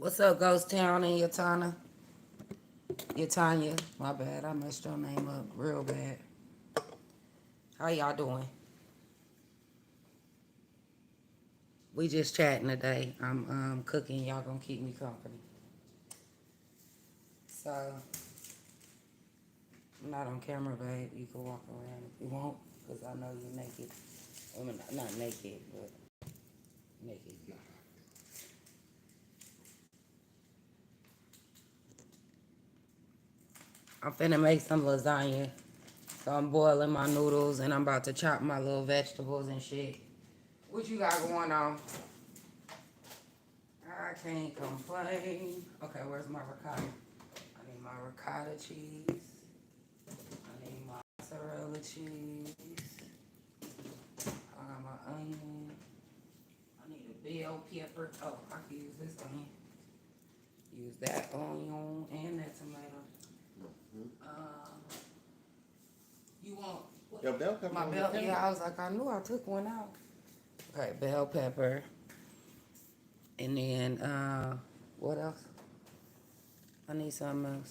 What's up, Ghost Town and Yatana? Yatanya, my bad. I messed your name up real bad. How y'all doing? We just chatting today. I'm cooking. Y'all gonna keep me company. So, I'm not on camera, babe. You can walk around if you want, because I know you're naked. I mean, not naked, but naked. I'm finna make some lasagna. So I'm boiling my noodles and I'm about to chop my little vegetables and shit. What you got going on? I can't complain. Okay, where's my ricotta? I need my ricotta cheese. I need my mozzarella cheese. I got my onion. I need a bell pepper. Oh, I can use this onion. Use that onion and that tomato. You want Your bell pepper my on the bell? camera. Yeah, I was like, I knew I took one out. Okay, bell pepper. And then, what else? I need something else.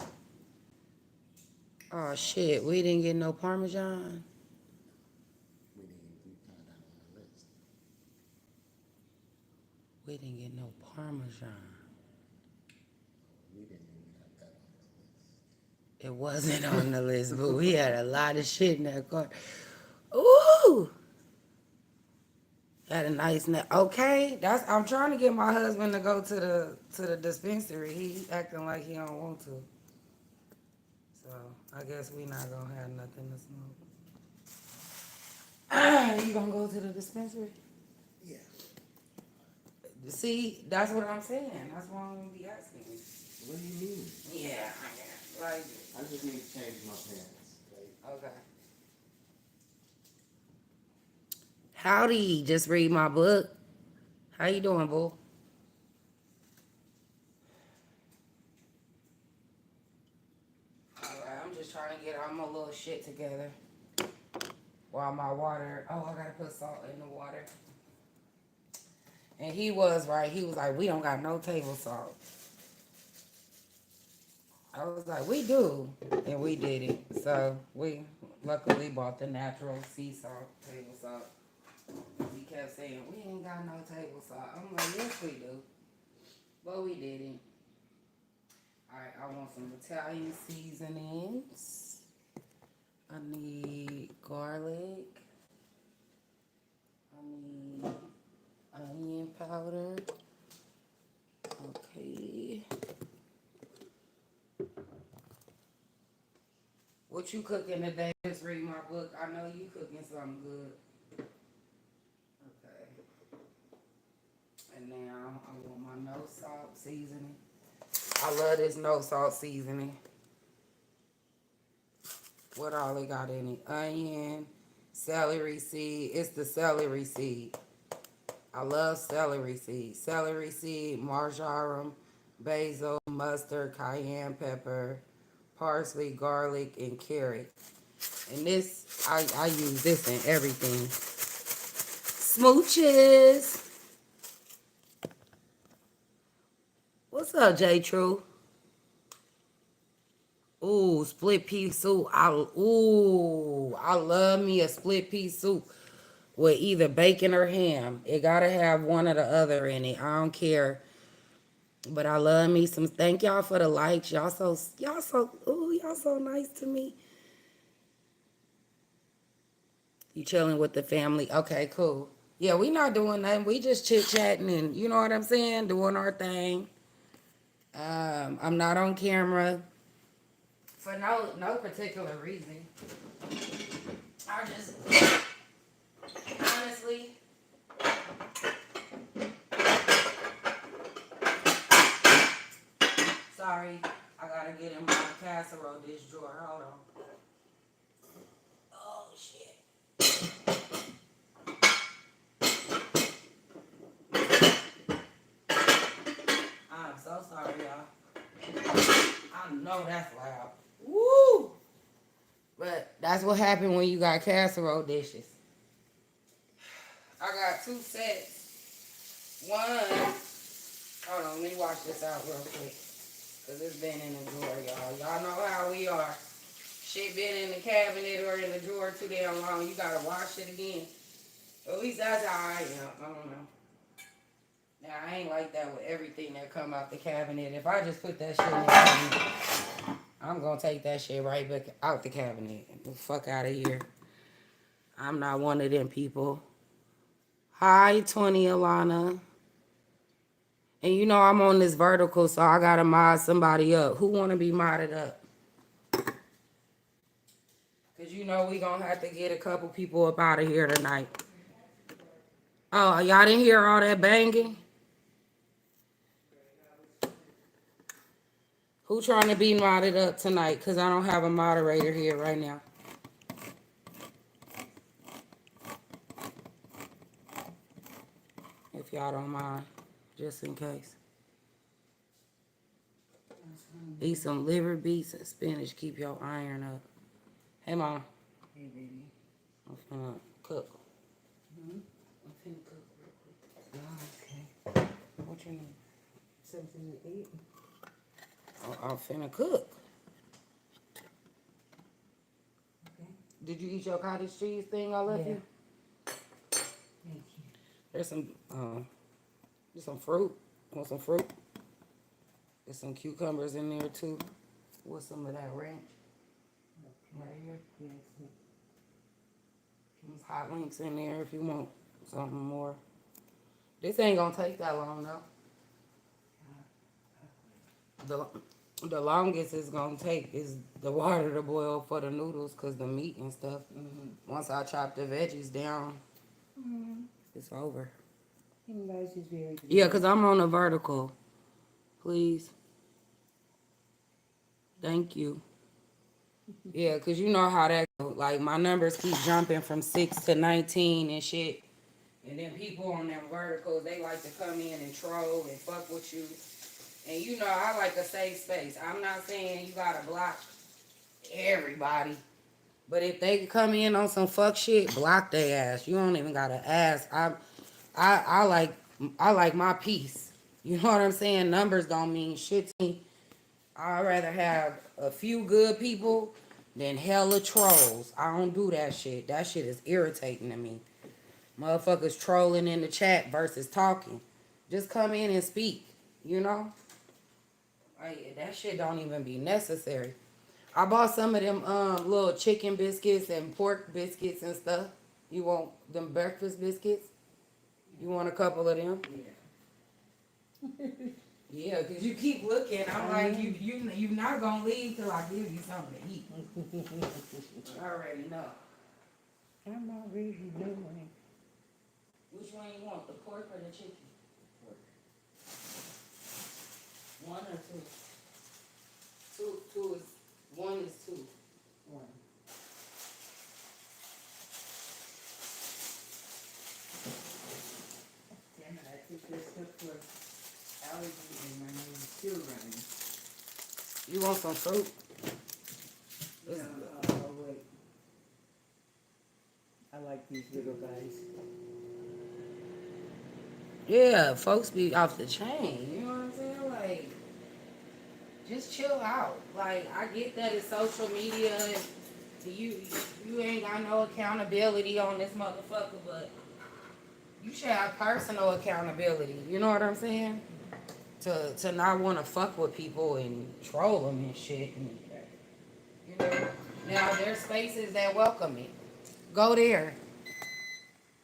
Oh, shit. We didn't get no Parmesan. We didn't even find that on the list. We didn't get no Parmesan. We didn't even have that on the list. It wasn't on the list, but we had a lot of shit in that car. Ooh! Had a nice okay, I'm trying to get my husband to go to the dispensary. He acting like he don't want to. So I guess we not gonna have nothing to smoke. You gonna go to the dispensary? Yeah. See, that's what I'm saying. That's why I'm gonna be asking you. What do you mean? Yeah, I got like I just need to change my pants. okay. Howdy, just read my book. How you doing, boo? Alright, I'm just trying to get all my little shit together. While my water, oh, I gotta put salt in the water. And he was right. He was like, we don't got no table salt. I was like, we do. And we did it. So we luckily bought the natural sea salt, table salt. He kept saying, we ain't got no table salt. I'm like, yes, we do. But we didn't. Alright, I want some Italian seasonings. I need garlic. I need onion powder. Okay. What you cooking today? Just read my book. I know you cooking something good. Okay. And now I want my no salt seasoning. I love this no salt seasoning. What all they got in it? Onion, celery seed. It's the celery seed. I love celery seed. Celery seed, marjoram, basil, mustard, cayenne pepper, parsley, garlic, and carrot. And this, I use this in everything. Smooches. What's up, J. True? Ooh, split pea soup. I love me a split pea soup with either bacon or ham. It gotta have one or the other in it. I don't care. But I love me some. Thank y'all for the likes. Y'all so nice to me. You chilling with the family? Okay, cool. Yeah, we not doing nothing. We just chit chatting and you know what I'm saying, doing our thing. I'm not on camera for no particular reason. I just honestly, sorry, I gotta get in my casserole dish drawer. Hold on. Oh shit. I'm so sorry, y'all. I know that's loud. Woo! But that's what happened when you got casserole dishes. I got two sets. One Hold on, let me wash this out real quick. Cause it's been in the drawer, y'all. Y'all know how we are. Shit been in the cabinet or in the drawer too damn long. You gotta wash it again. At least that's how I am. I don't know. Now I ain't like that with everything that come out the cabinet. If I just put that shit in the cabinet, I'm gonna take that shit right back out the cabinet. The fuck out of here. I'm not one of them people. Hi, 20 Alana. And you know I'm on this vertical, so I gotta mod somebody up. Who wanna be modded up? Cause you know we gonna have to get a couple people up out of here tonight. Oh, y'all didn't hear all that banging? Who trying to be modded up tonight? Cause I don't have a moderator here right now. If y'all don't mind, just in case. Eat some liver beets and spinach. Keep your iron up. Hey, Mom. Hey, baby. I'm finna cook. Hmm? I'm finna cook real quick. Oh, okay. What you need? Something to eat? I'm finna cook. Okay. Did you eat your cottage cheese thing I left Yeah. you? Thank you. There's some fruit. Want some fruit? There's some cucumbers in there too. With some of that ranch. Right here. Yes. Some hot links in there if you want something more. This ain't gonna take that long though. The longest it's gonna take is the water to boil for the noodles, cause the meat and stuff. Mm-hmm. Once I chop the veggies down, Mm-hmm. it's over. You guys is very good. Yeah, cause I'm on a vertical. Please. Thank you. Yeah, cause you know how that go. Like my numbers keep jumping from 6 to 19 and shit. And then people on them verticals, they like to come in and troll and fuck with you. And you know, I like a safe space. I'm not saying you gotta block everybody. But if they come in on some fuck shit, block their ass. You don't even gotta ask. I like my peace. You know what I'm saying? Numbers don't mean shit to me. I'd rather have a few good people than hella trolls. I don't do that shit. That shit is irritating to me. Motherfuckers trolling in the chat versus talking. Just come in and speak, you know? Like, that shit don't even be necessary. I bought some of them little chicken biscuits and pork biscuits and stuff. You want them breakfast biscuits? You want a couple of them? Yeah. Yeah, cause you keep looking. I'm like, you not gonna leave till I give you something to eat. I already know. I'm already knowing. Which one you want, the pork or the chicken? One or two? Two is, one is two. One. Damn it, I took this stuff for allergy and my nose is still running. You want some fruit? Oh, wait. I like these little guys. Yeah, folks be off the chain. You know what I'm saying? Like, just chill out. Like, I get that it's social media and you ain't got no accountability on this motherfucker, but you should have personal accountability. You know what I'm saying? To not want to fuck with people and troll them and shit. And, you know, now there's spaces that welcome it. Go there.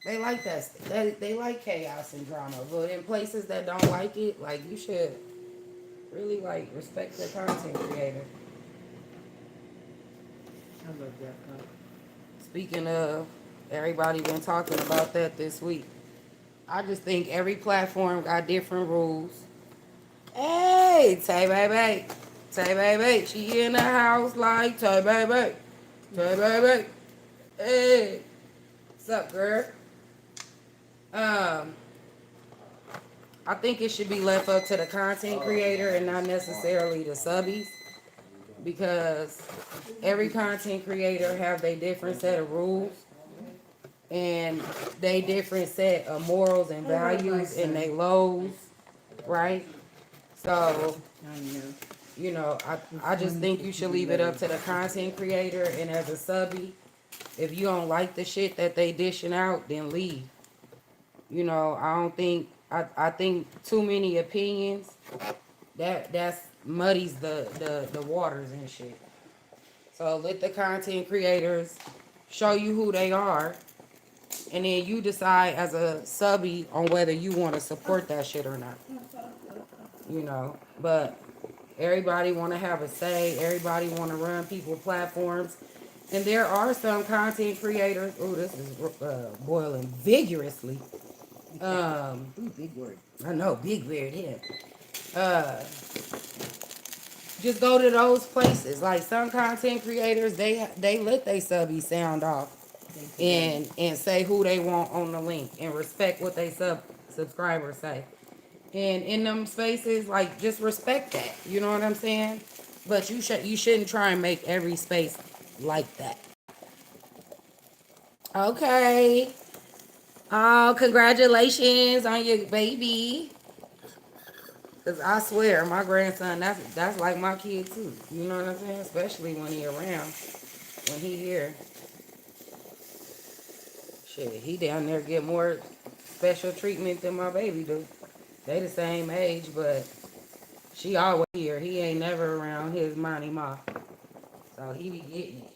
They like that. They like chaos and drama. But in places that don't like it, like, you should really, like, respect the content creator. I love that part. Speaking of, everybody been talking about that this week. I just think every platform got different rules. Hey, Tay Baby. Tay Baby. She in the house like Tay Baby. Tay Baby. Hey. What's up, girl? I think it should be left up to the content creator and not necessarily the subbies, because every content creator have their different set of rules and they different set of morals and values and they lows right? So, I know. you know, I just think you should leave it up to the content creator, and as a subby, if you don't like the shit that they dishing out, then leave. You know, I don't think I think too many opinions that's muddies the waters and shit. So let the content creators show you who they are, and then you decide as a subby on whether you want to support that shit or not. You know, but everybody want to have a say. Everybody want to run people platforms, and there are some content creators. Oh, this is boiling vigorously. Ooh, big word. I know, big weird here. Uh, just go to those places. Like some content creators, they let they subby sound off and say who they want on the link and respect what they subscribers say. And in them spaces, like just respect that. You know what I'm saying? But you shouldn't try and make every space like that. Okay. Oh, congratulations on your baby. Cause I swear, my grandson, that's like my kid too. You know what I'm saying? Especially when he around, when he here. Shit, he down there get more special treatment than my baby do. They the same age, but she always here. He ain't never around his money ma. So he be getting it.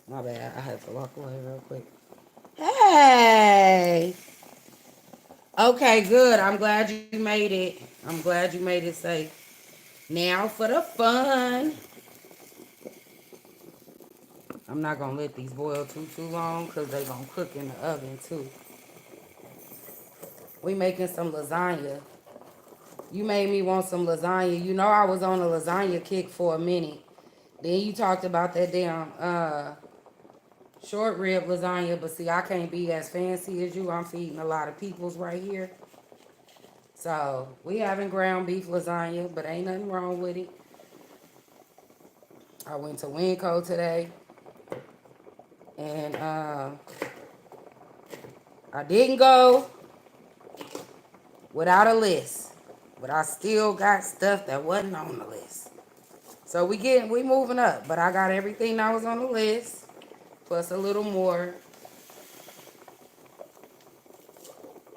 My bad. I had to walk away real quick. Hey. Okay, good. I'm glad you made it. I'm glad you made it safe. Now for the fun. I'm not gonna let these boil too long because they gonna cook in the oven too. We making some lasagna. You made me want some lasagna. You know I was on a lasagna kick for a minute. Then you talked about that damn short rib lasagna, but see I can't be as fancy as you. I'm feeding a lot of peoples right here. So we having ground beef lasagna, but ain't nothing wrong with it. I went to Winco today, and I didn't go without a list, but I still got stuff that wasn't on the list. So we moving up, but I got everything that was on the list, plus a little more.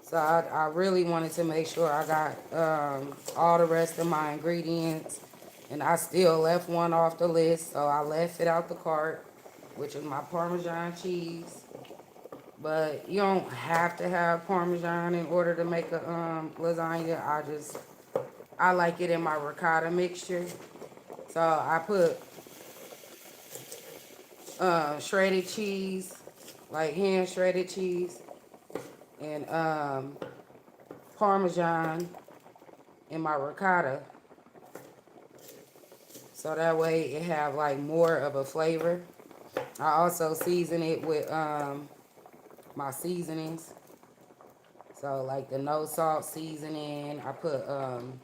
So I really wanted to make sure I got all the rest of my ingredients, and I still left one off the list, so I left it out the cart, which is my Parmesan cheese. But you don't have to have Parmesan in order to make a lasagna. I like it in my ricotta mixture. So I put shredded cheese, like hand shredded cheese, and Parmesan in my ricotta. So that way it have like more of a flavor. I also season it with my seasonings. So like the no salt seasoning, I put hold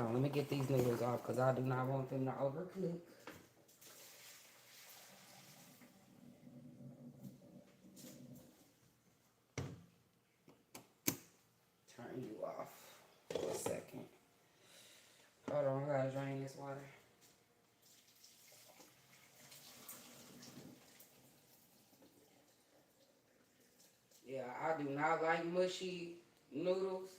on, let me get these noodles off because I do not want them to overcook. Turn you off for a second. Hold on, I gotta drain this water. Yeah, I do not like mushy noodles.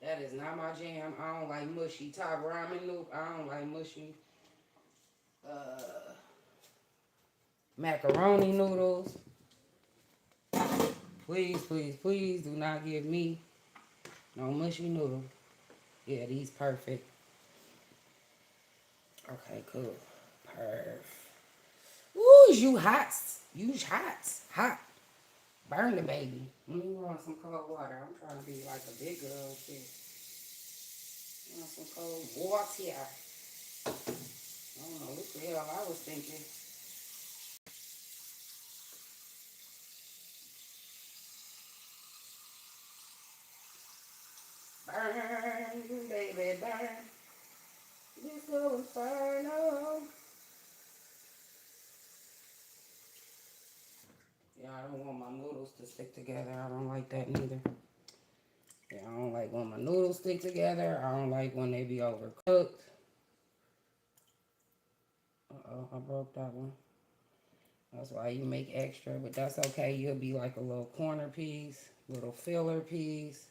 That is not my jam. I don't like mushy top ramen noodles. I don't like mushy uh, macaroni noodles. Please, please, please do not give me no mushy noodle. Yeah, these perfect. Okay, cool. Perfect. Ooh, you hot. You hot. Hot. Burn the baby. Let me want some cold water. I'm trying to be like a big girl shit. Want some cold water. I don't know what the hell I was thinking. Burn, baby, burn. This little inferno. Yeah, I don't want my noodles to stick together. I don't like that neither. Yeah, I don't like when my noodles stick together. I don't like when they be overcooked. Uh-oh, I broke that one. That's why you make extra, but that's okay. You'll be like a little corner piece, little filler piece.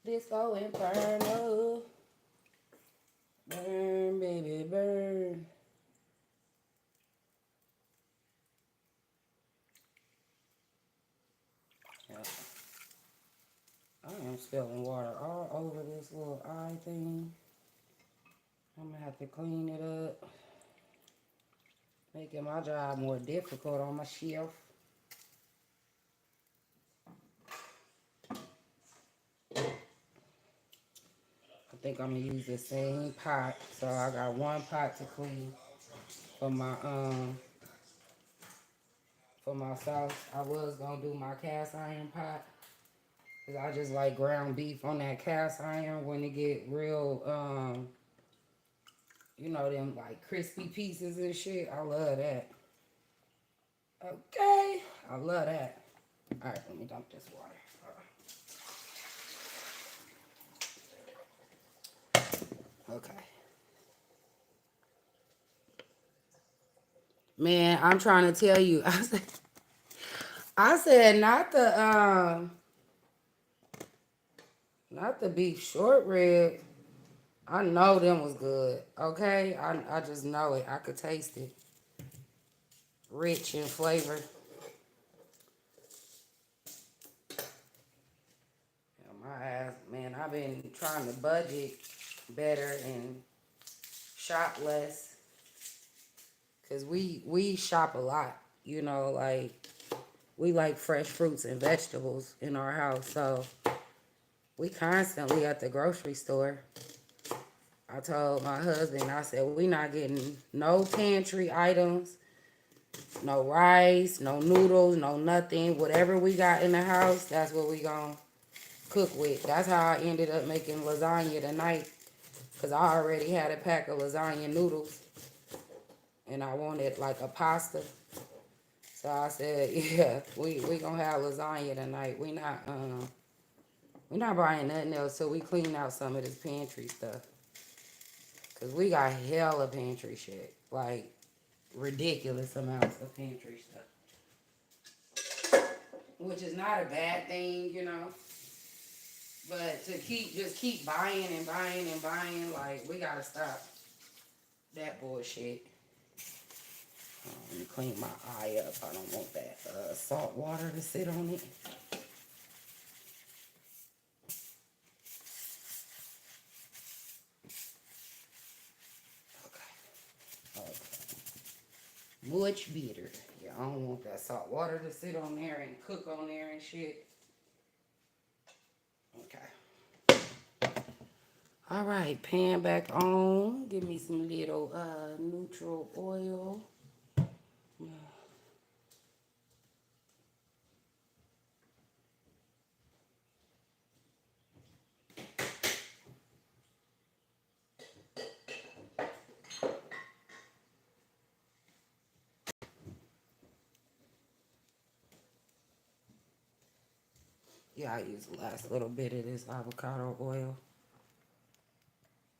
Disco Inferno. Burn, baby, burn. Yeah. I am spilling water all over this little eye thing. I'm gonna have to clean it up. Making my job more difficult on my shelf. I think I'm gonna use the same pot. So I got one pot to clean for my sauce. I was gonna do my cast iron pot. Cause I just like ground beef on that cast iron when it get real you know, them like crispy pieces and shit. I love that. Okay. I love that. Alright, let me dump this water. Okay. Man, I'm trying to tell you. I said not the beef short rib. I know them was good. Okay? I just know it. I could taste it. Rich in flavor. Yeah, my ass, man, I've been trying to budget better and shop less. Cause we shop a lot. You know, like we like fresh fruits and vegetables in our house. So we constantly at the grocery store. I told my husband, I said, we not getting no pantry items, no rice, no noodles, no nothing. Whatever we got in the house, that's what we gonna cook with. That's how I ended up making lasagna tonight. Because I already had a pack of lasagna noodles. And I wanted like a pasta. So I said, yeah, we gonna have lasagna tonight. We not buying nothing else till we clean out some of this pantry stuff. Cause we got hella pantry shit. Like ridiculous amounts of pantry stuff. Which is not a bad thing, you know. But to keep buying and buying and buying, like we gotta stop that bullshit. Let me clean my eye up. I don't want that salt water to sit on it. Okay. Much better. Yeah, I don't want that salt water to sit on there and cook on there and shit. Okay. All right, pan back on. Give me some little neutral oil. Yeah, I use the last little bit of this avocado oil.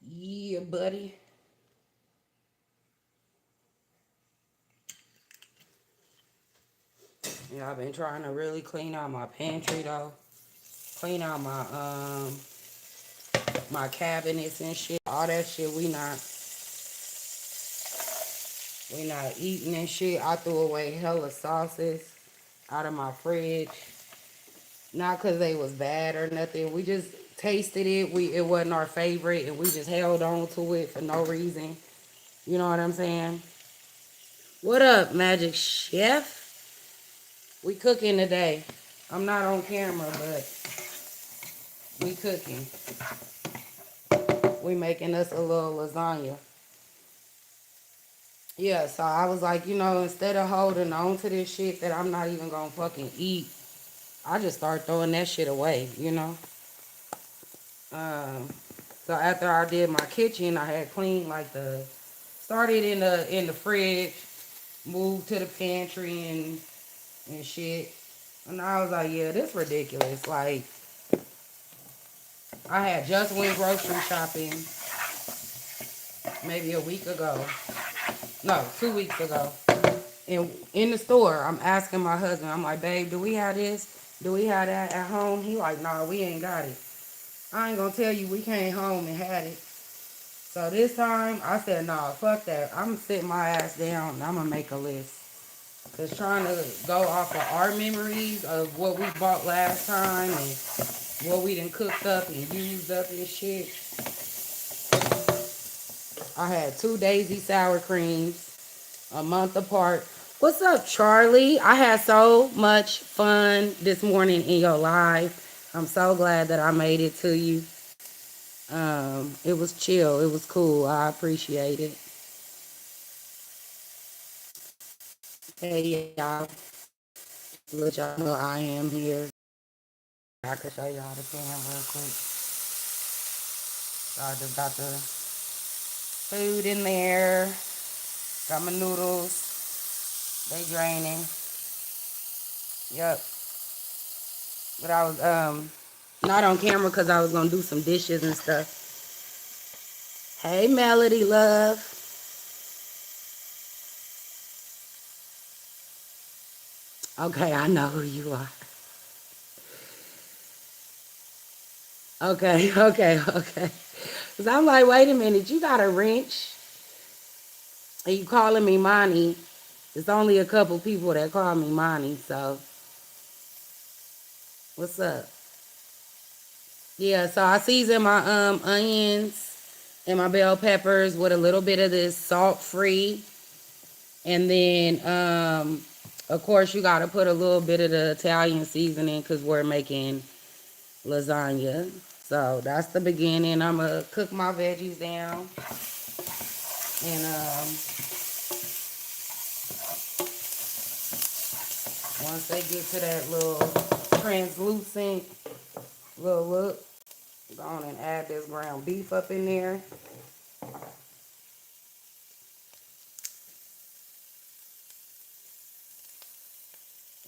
Yeah, buddy. Yeah, I've been trying to really clean out my pantry though. Clean out my cabinets and shit. All that shit we not eating and shit. I threw away hella sauces out of my fridge. Not because they was bad or nothing. We just tasted it. It wasn't our favorite and we just held on to it for no reason. You know what I'm saying? What up, Magic Chef? We cooking today. I'm not on camera, but we cooking. We making us a little lasagna. Yeah, so I was like, instead of holding on to this shit that I'm not even gonna fucking eat, I just start throwing that shit away. Um, so after I did my kitchen, I had cleaned like started in the fridge, moved to the pantry and shit. And I was like, yeah, this ridiculous. Like, I had just went grocery shopping maybe a week ago. No, 2 weeks ago. And in the store, I'm asking my husband, I'm like, babe, do we have this? Do we have that at home? He like, nah, we ain't got it. I ain't gonna tell you we came home and had it. So this time, I said, nah, fuck that. I'm gonna sit my ass down and I'm gonna make a list. Cause trying to go off of our memories of what we bought last time and what we done cooked up and used up and shit. I had 2 Daisy sour creams a month apart. What's up, Charlie? I had so much fun this morning in your live. I'm so glad that I made it to you. It was chill. It was cool. I appreciate it. Hey, y'all. Let y'all know I am here. I can show y'all the pan real quick. So I just got the food in there. Got my noodles. They draining. Yep. But I was not on camera because I was gonna do some dishes and stuff. Hey, Melody, love. Okay, I know who you are. Okay, okay. Cause I'm like, wait a minute, you got a wrench? And you calling me Monty? It's only a couple people that call me Monty, so what's up? Yeah, so I season my onions and my bell peppers with a little bit of this salt free. And then of course you gotta put a little bit of the Italian seasoning because we're making lasagna. So that's the beginning. I'm gonna cook my veggies down. And once they get to that little translucent little look, go on and add this ground beef up in there.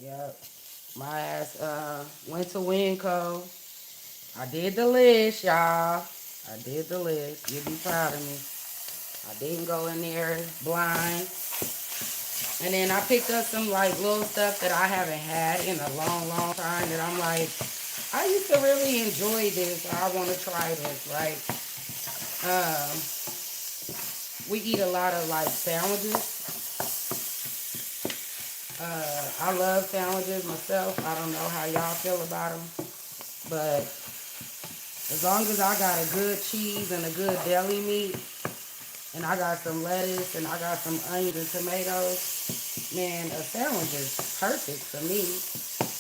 Yep. My ass went to Winco. I did the list, y'all. I did the list. You'll be proud of me. I didn't go in there blind. And then I picked up some like little stuff that I haven't had in a long, long time that I'm like, I used to really enjoy this. I want to try this. Like, we eat a lot of like sandwiches. I love sandwiches myself. I don't know how y'all feel about them. But as long as I got a good cheese and a good deli meat, and I got some lettuce and I got some onions and tomatoes, man, a sandwich is perfect for me.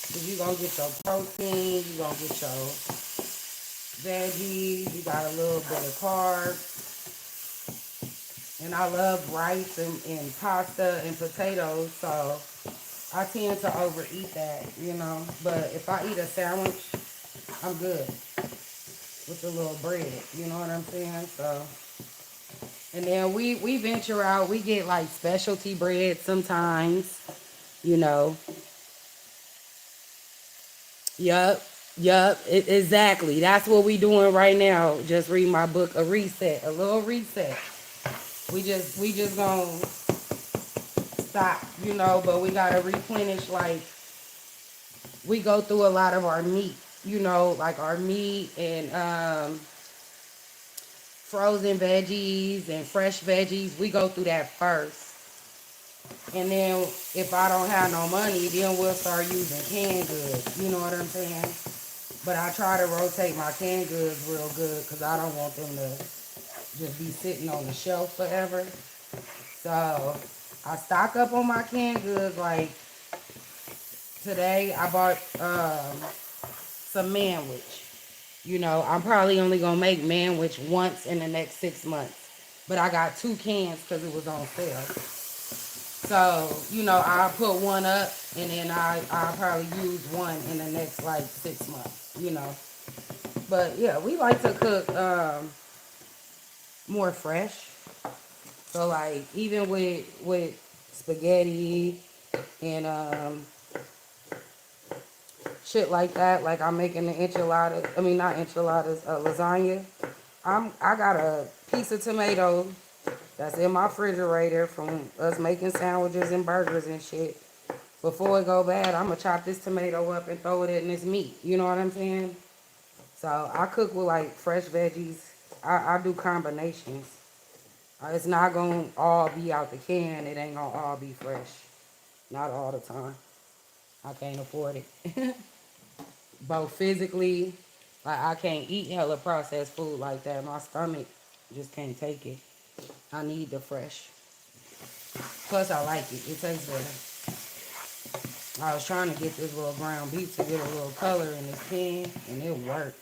Because you're going to get your protein, you're going to get your veggies, you got a little bit of carbs. And I love rice and pasta and potatoes, so I tend to overeat that. But if I eat a sandwich, I'm good with the little bread. You know what I'm saying? So, and then we venture out. We get like specialty bread sometimes. You know. Yup. Exactly. That's what we doing right now. Just read my book, a little reset. We just gonna stop, but we gotta replenish. Like, we go through a lot of our meat, like our meat and frozen veggies and fresh veggies. We go through that first. And then if I don't have no money, then we'll start using canned goods. You know what I'm saying? But I try to rotate my canned goods real good because I don't want them to just be sitting on the shelf forever. So I stock up on my canned goods like today I bought some manwich. You know, I'm probably only gonna make manwich once in the next 6 months. But I got 2 cans because it was on sale. So, you know, I'll put one up and then I'll probably use one in the next like 6 months, you know. But yeah, we like to cook more fresh. So like even with spaghetti and shit like that, like I'm making the enchiladas, I mean not enchiladas, lasagna. I got a piece of tomato that's in my refrigerator from us making sandwiches and burgers and shit. Before it go bad, I'm gonna chop this tomato up and throw it in this meat. You know what I'm saying? So I cook with like fresh veggies. I do combinations. It's not gonna all be out the can. It ain't gonna all be fresh. Not all the time. I can't afford it. Both physically, like I can't eat hella processed food like that. My stomach just can't take it. I need the fresh. Plus I like it. It tastes better. I was trying to get this little ground beef to get a little color in this pan, and it worked.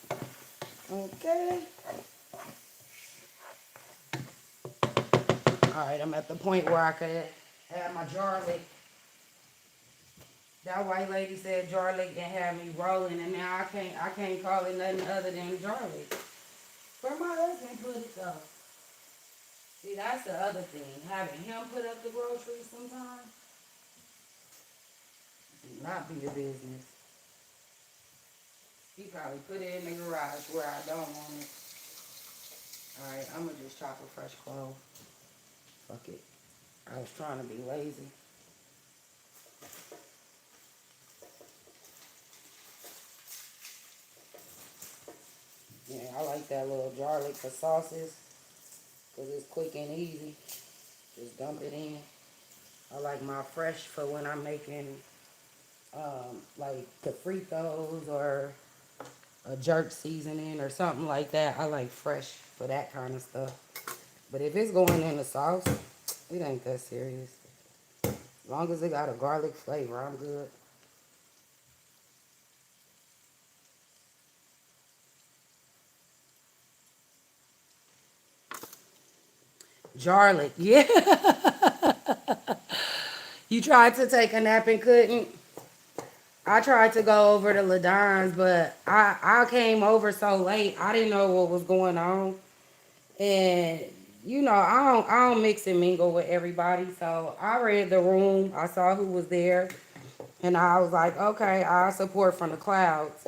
Okay. Alright, I'm at the point where I could have my garlic. That white lady said garlic and had me rolling, and now I can't call it nothing other than garlic. Where my husband put it though? See, that's the other thing. Having him put up the groceries sometimes do not be your business. He probably put it in the garage where I don't want it. Alright, I'm gonna just chop a fresh clove. Fuck it. I was trying to be lazy. Yeah, I like that little garlic for sauces because it's quick and easy. Just dump it in. I like my fresh for when I'm making like Fritos or a jerk seasoning or something like that. I like fresh for that kind of stuff. But if it's going in the sauce, it ain't that serious. As long as it got a garlic flavor, I'm good. Garlic, yeah. You tried to take a nap and couldn't? I tried to go over to Ladon's, but I came over so late. I didn't know what was going on. And you know, I don't mix and mingle with everybody. So I read the room. I saw who was there. And I was like, okay, I'll support from the clouds.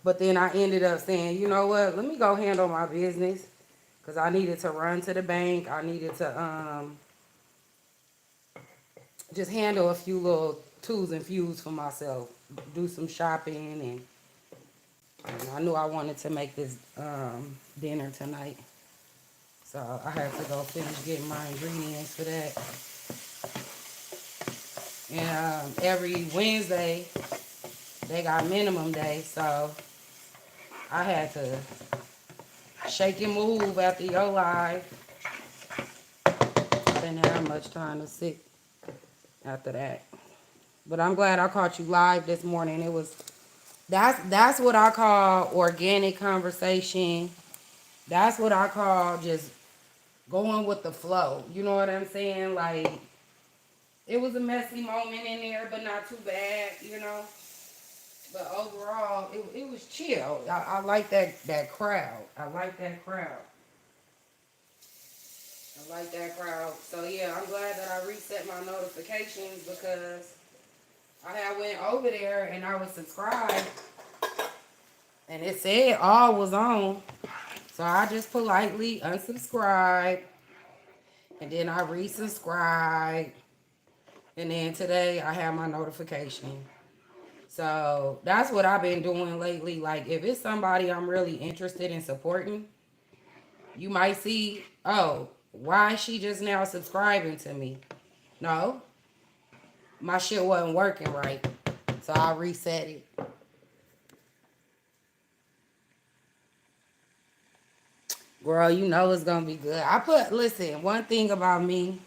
But then I ended up saying, you know what, let me go handle my business. Because I needed to run to the bank. I needed to just handle a few little twos and fews for myself. Do some shopping. And I knew I wanted to make this dinner tonight. So I had to go finish getting my ingredients for that. And every Wednesday, they got minimum day. So I had to shake and move after your live. I didn't have much time to sit after that. But I'm glad I caught you live this morning. That's what I call organic conversation. That's what I call just going with the flow. You know what I'm saying? Like, it was a messy moment in there, but not too bad, you know. But overall, it was chill. I like that crowd. I like that crowd. I like that crowd. So yeah, I'm glad that I reset my notifications because I had went over there and I was subscribed and it said all was on. So I just politely unsubscribed and then I resubscribed. And then today I have my notification. So that's what I've been doing lately. Like if it's somebody I'm really interested in supporting, you might see, oh, why is she just now subscribing to me? No, my shit wasn't working right. So I reset it. Girl, you know it's gonna be good. Listen, one thing about me,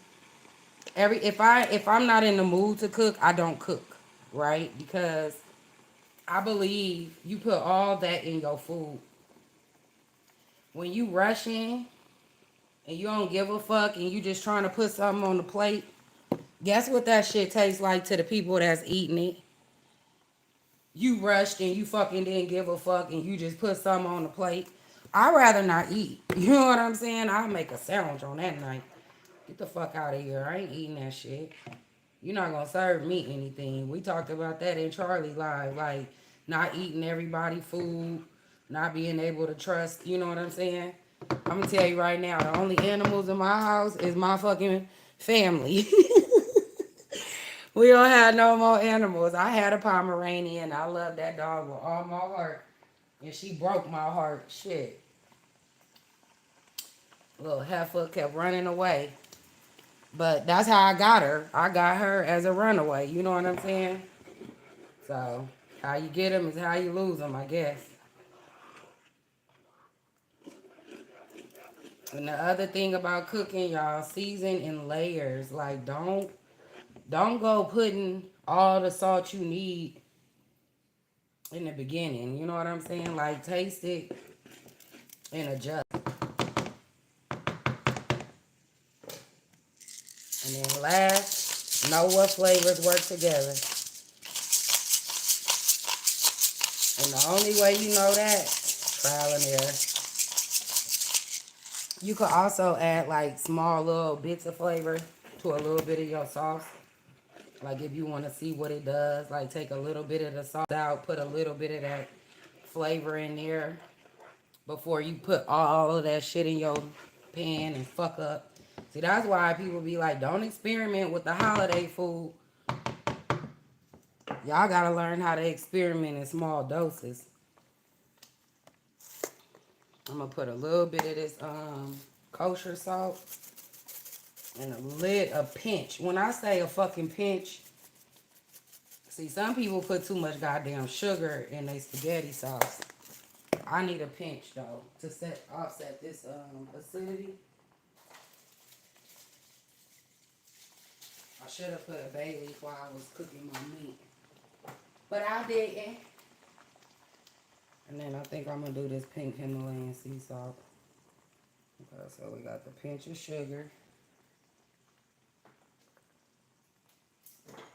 if I'm not in the mood to cook, I don't cook. right? Because I believe you put all that in your food. When you rushing and you don't give a fuck and you just trying to put something on the plate, guess what that shit tastes like to the people that's eating it? You rushed and you fucking didn't give a fuck and you just put something on the plate. I'd rather not eat. You know what I'm saying? I'll make a sandwich on that night. Get the fuck out of here. I ain't eating that shit. You're not gonna serve me anything. We talked about that in Charlie Live. Like, not eating everybody food, not being able to trust. You know what I'm saying? I'm gonna tell you right now, the only animals in my house is my fucking family. We don't have no more animals. I had a Pomeranian. I love that dog with all my heart. And she broke my heart. Shit. Little heifer kept running away. But that's how I got her. I got her as a runaway. You know what I'm saying? So, how you get them is how you lose them, I guess. And the other thing about cooking, y'all, season in layers. Like, don't go putting all the salt you need in the beginning. You know what I'm saying? Like, taste it and adjust. And then last, know what flavors work together. And the only way you know that, trial and error. You could also add like small little bits of flavor to a little bit of your sauce. Like if you want to see what it does, like take a little bit of the sauce out, put a little bit of that flavor in there before you put all of that shit in your pan and fuck up. See, that's why people be like, don't experiment with the holiday food. Y'all gotta learn how to experiment in small doses. I'm gonna put a little bit of this kosher salt and a pinch. When I say a fucking pinch, see, some people put too much goddamn sugar in their spaghetti sauce. I need a pinch though to offset this acidity. I should have put a bay leaf while I was cooking my meat, but I didn't. And then I think I'm gonna do this pink Himalayan sea salt. Okay, so we got the pinch of sugar.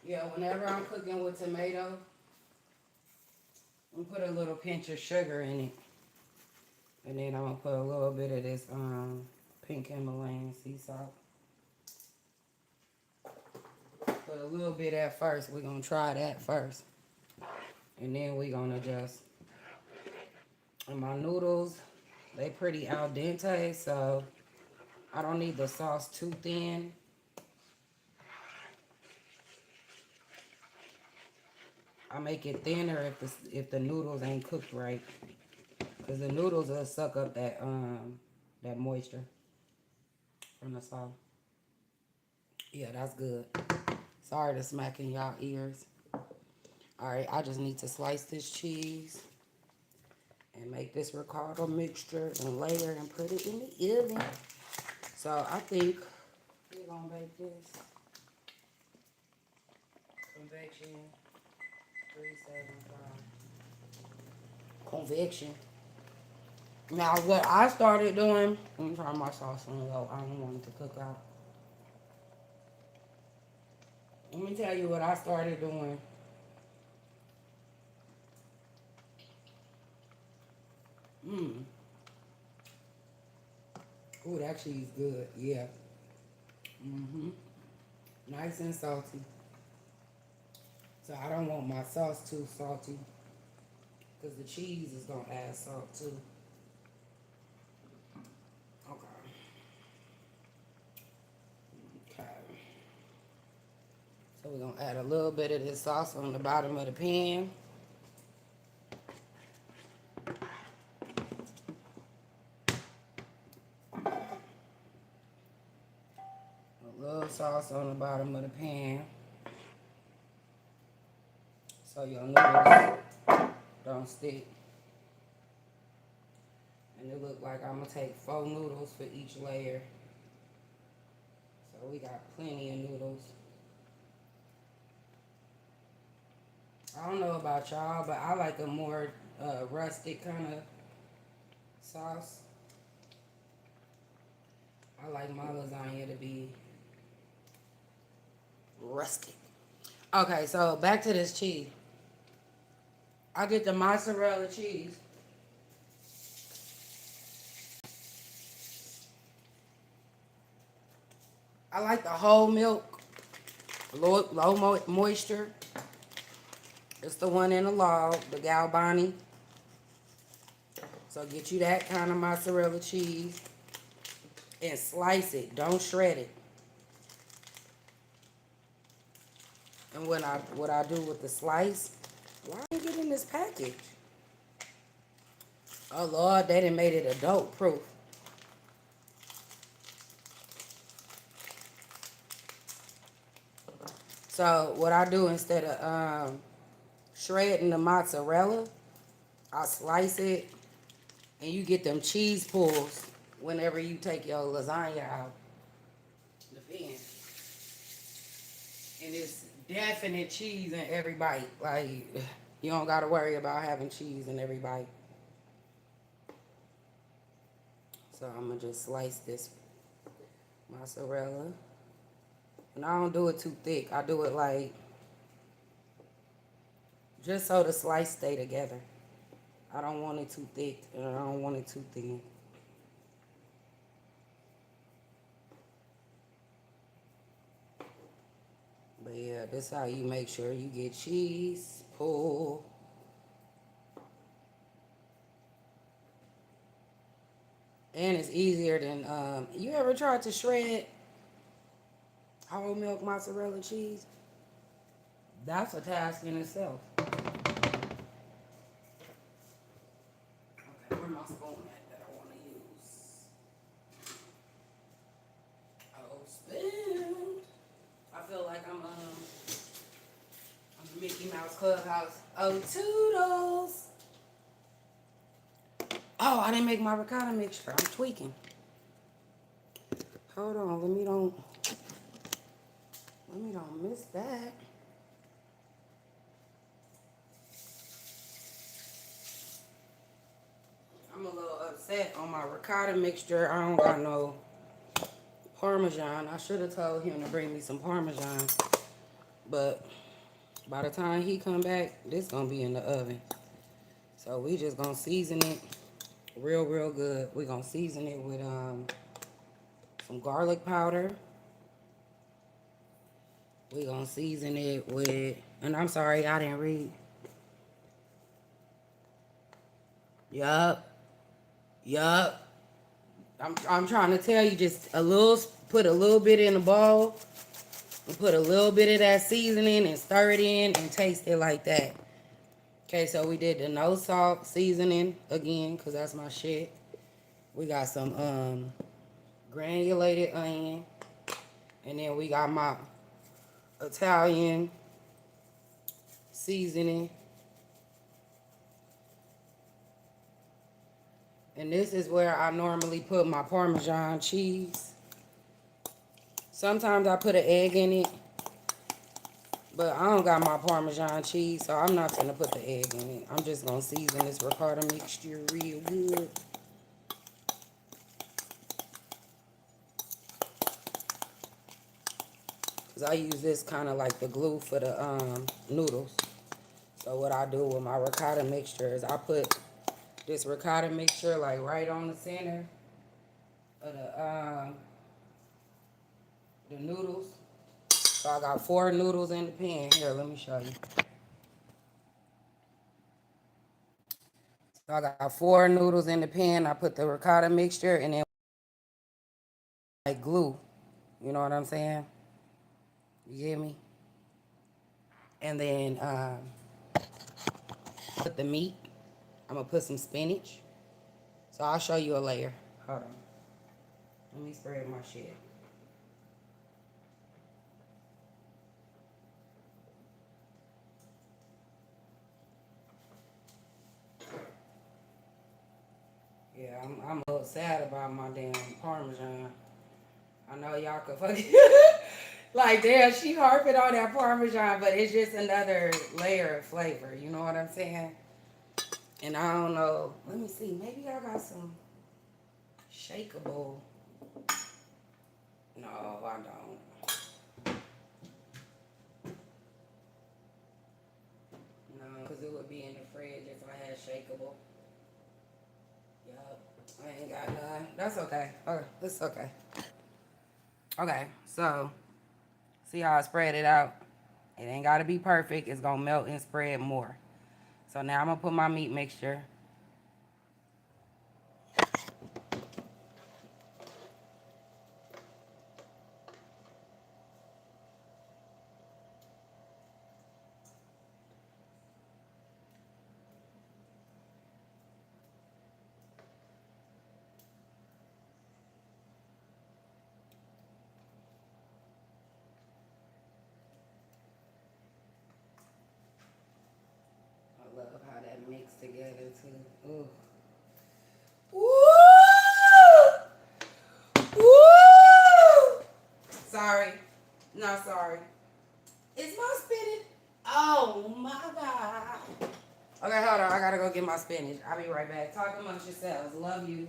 Yeah, whenever I'm cooking with tomato, I'm gonna put a little pinch of sugar in it. And then I'm gonna put a little bit of this pink Himalayan sea salt. Put a little bit at first. We're gonna try that first. And then we're gonna just, and my noodles, they pretty al dente, so I don't need the sauce too thin. I make it thinner if the noodles ain't cooked right, cause the noodles will suck up that moisture from the sauce. Yeah, that's good. Sorry to smack in y'all ears. All right, I just need to slice this cheese and make this ricotta mixture and layer and put it in the oven. So I think we're gonna bake this convection 375. Convection. Now what I started doing, let me try my sauce on low. I don't want it to cook out. Let me tell you what I started doing. Ooh, that cheese good. Yeah. Nice and salty. So I don't want my sauce too salty, because the cheese is gonna add salt too. Okay. Okay. So we're gonna add a little bit of this sauce on the bottom of the pan. A little sauce on the bottom of the pan, so your noodles don't stick. And it look like I'm gonna take 4 noodles for each layer. So we got plenty of noodles. I don't know about y'all, but I like a more rustic kind of sauce. I like my lasagna to be rustic. Okay, so back to this cheese. I get the mozzarella cheese. I like the whole milk, low moisture. It's the one in the log, the Galbani. So get you that kind of mozzarella cheese and slice it. Don't shred it. And what I do with the slice, why ain't get in this package? Oh Lord, they done made it adult proof. So what I do instead of shredding the mozzarella, I slice it, and you get them cheese pulls whenever you take your lasagna out the pan. And it's definite cheese in every bite. Like, you don't gotta worry about having cheese in every bite. So I'm gonna just slice this mozzarella. And I don't do it too thick. I do it like, just so the slice stay together. I don't want it too thick and I don't want it too thin. But yeah, this is how you make sure you get cheese pull. And it's easier than, you ever tried to shred whole milk mozzarella cheese? That's a task in itself. Okay, where my spoon at that I want to use? Oh, spoon. I feel like I'm the Mickey Mouse Clubhouse. Oh, toodles. Oh, I didn't make my ricotta mixture. I'm tweaking. Hold on, let me don't miss that. I'm a little upset on my ricotta mixture. I don't got no Parmesan. I should have told him to bring me some Parmesan. But by the time he come back, this gonna be in the oven. So we just gonna season it real good. We gonna season it with some garlic powder. We gonna season it with, and I'm sorry, I didn't read. Yup. I'm trying to tell you, just put a little bit in the bowl and put a little bit of that seasoning and stir it in and taste it like that. Okay, so we did the no salt seasoning again, because that's my shit. We got some granulated onion. And then we got my Italian seasoning. And this is where I normally put my Parmesan cheese. Sometimes I put an egg in it. But I don't got my Parmesan cheese, so I'm not gonna put the egg in it. I'm just gonna season this ricotta mixture real good. Cause I use this kind of like the glue for the noodles. So what I do with my ricotta mixture is I put this ricotta mixture like right on the center of the noodles. So I got 4 noodles in the pan. Here, let me show you. So I got 4 noodles in the pan. I put the ricotta mixture and then like glue. You know what I'm saying? You get me? And then put the meat. I'm gonna put some spinach. So I'll show you a layer. Hold on. Let me spread my shit. Yeah, I'm a little sad about my damn Parmesan. I know y'all could fucking Like, damn, she harping on that Parmesan, but it's just another layer of flavor. You know what I'm saying? And I don't know. Let me see. Maybe I got some shakeable. No, I don't. No, because it would be in the fridge if I had shakeable. Yup. I ain't got none. That's okay. Okay, it's okay. Okay, so see how I spread it out? It ain't got to be perfect. It's going to melt and spread more. So now I'm going to put my meat mixture. I love how that mixed together too. Ooh. Woo! Woo! Sorry. No, sorry. Is my spinach? Oh my God. Okay, hold on. I gotta go get my spinach. I'll be right back. Talk amongst yourselves. Love you.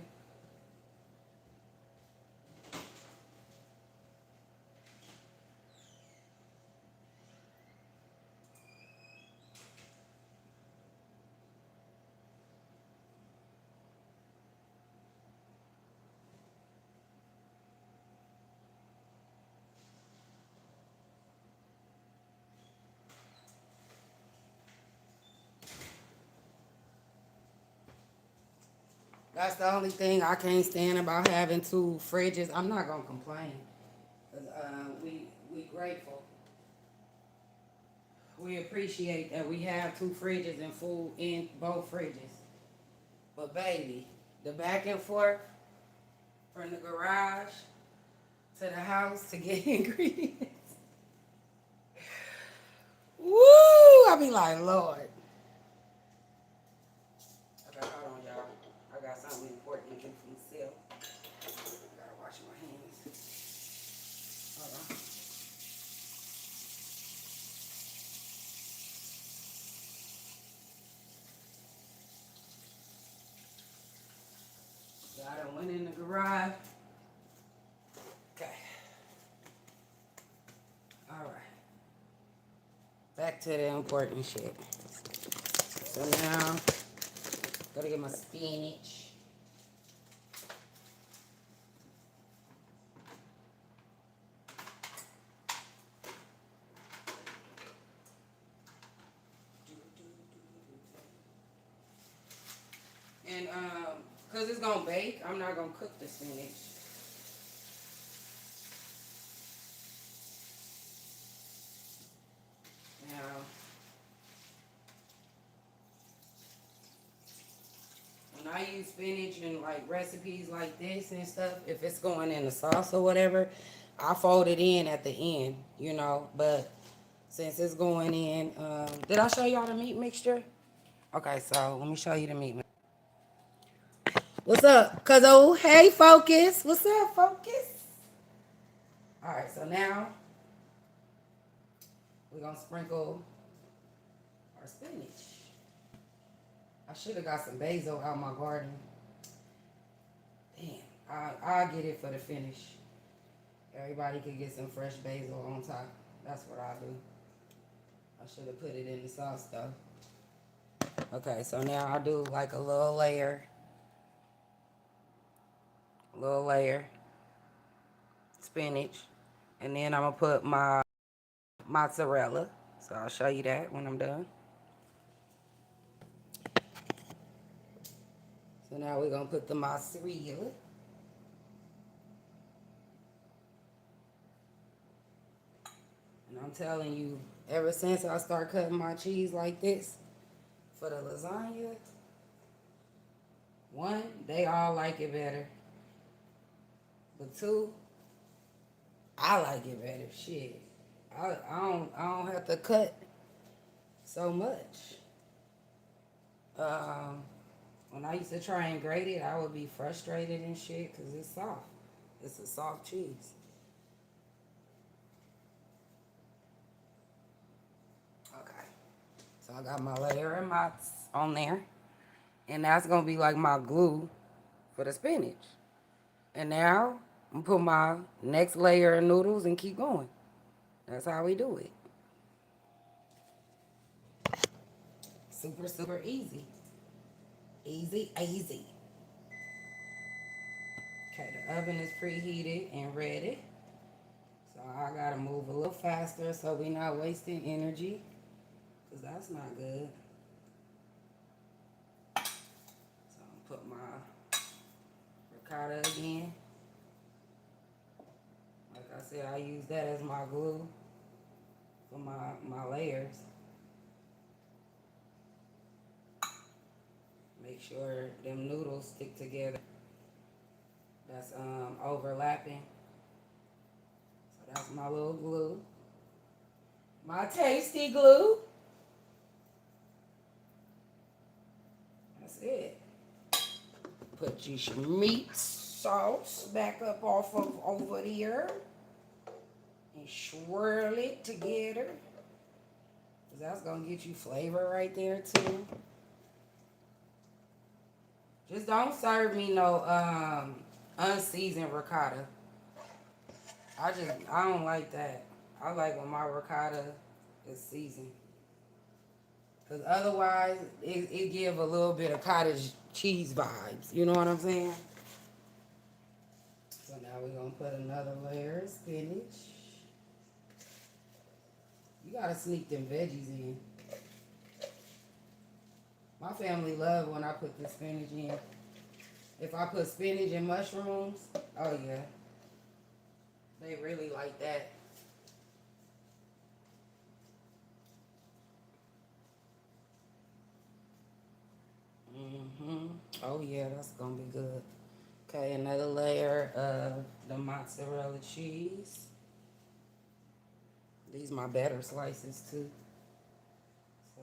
That's the only thing I can't stand about having two fridges. I'm not gonna complain. 'Cause, we grateful. We appreciate that we have two fridges and food in both fridges. But baby, the back and forth from the garage to the house to get ingredients. Woo! I be like, Lord. Okay, hold on, y'all. I got something important to do from still. I gotta wash my hands. Hold on. Y'all done went in the garage. Okay. All right. Back to the important shit. So now, gotta get my spinach. And cause it's gonna bake, I'm not gonna cook the spinach. Now, when I use spinach in like recipes like this and stuff, if it's going in the sauce or whatever, I fold it in at the end, you know. But since it's going in, did I show y'all the meat mixture? Okay, so let me show you the meat mixture. What's up, cuzzo? Hey, Focus. What's up, Focus? All right, so now we're gonna sprinkle our spinach. I should have got some basil out my garden. Damn, I'll get it for the finish. Everybody could get some fresh basil on top. That's what I do. I should have put it in the sauce though. Okay, so now I'll do like a little layer. Spinach. And then I'm gonna put my mozzarella. So I'll show you that when I'm done. So now we're gonna put the mozzarella. And I'm telling you, ever since I start cutting my cheese like this for the lasagna, one, they all like it better. But two, I like it better. Shit. I don't have to cut so much. When I used to try and grate it, I would be frustrated and shit because it's soft. It's a soft cheese. So I got my layer of mozz on there. And that's going to be like my glue for the spinach. And now I'm going to put my next layer of noodles and keep going. That's how we do it. Super, super easy. Easy, easy. Okay, the oven is preheated and ready. So I gotta move a little faster so we're not wasting energy, because that's not good. So I'm gonna put my ricotta again. Like I said, I use that as my glue for my layers. Make sure them noodles stick together. That's overlapping. So that's my little glue. My tasty glue. That's it. Put your meat sauce back up off of over here. And swirl it together. Cause that's gonna get you flavor right there too. Just don't serve me no unseasoned ricotta. I don't like that. I like when my ricotta is seasoned. Cause otherwise it give a little bit of cottage cheese vibes. You know what I'm saying? So now we're gonna put another layer of spinach. You gotta sneak them veggies in. My family love when I put the spinach in. If I put spinach and mushrooms, oh yeah. They really like that. Oh yeah, that's gonna be good. Okay, another layer of the mozzarella cheese. These my better slices too. So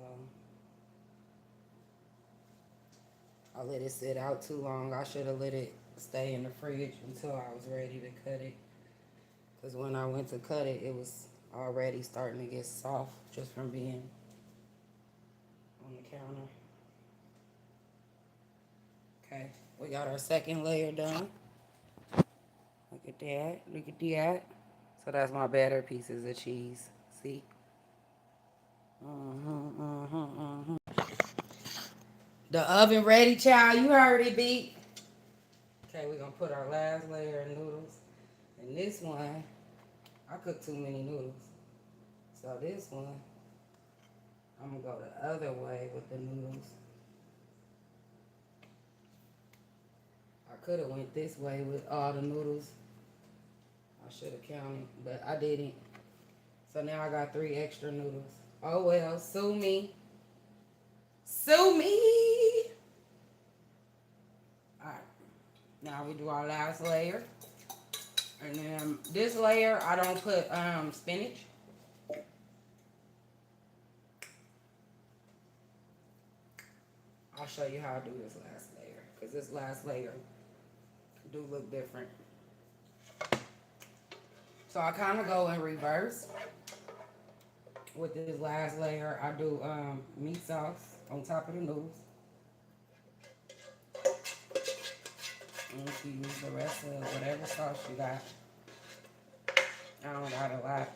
I let it sit out too long. I should have let it stay in the fridge until I was ready to cut it. Because when I went to cut it, it was already starting to get soft just from being on the counter. Okay, we got our second layer done. Look at that. Look at that. So that's my better pieces of cheese. See? The oven ready, child. You heard it, beat. Okay, we're going to put our last layer of noodles. And this one, I cooked too many noodles. So this one, I'm going to go the other way with the noodles. I could have went this way with all the noodles. I should have counted, but I didn't. So now I got 3 extra noodles. Oh well, sue me. Sue me! Alright, now we do our last layer. And then this layer, I don't put spinach. I'll show you how I do this last layer. Because this last layer do look different. So I kind of go in reverse. With this last layer, I do meat sauce on top of the noodles. And you can use the rest of whatever sauce you got. I don't got a lot.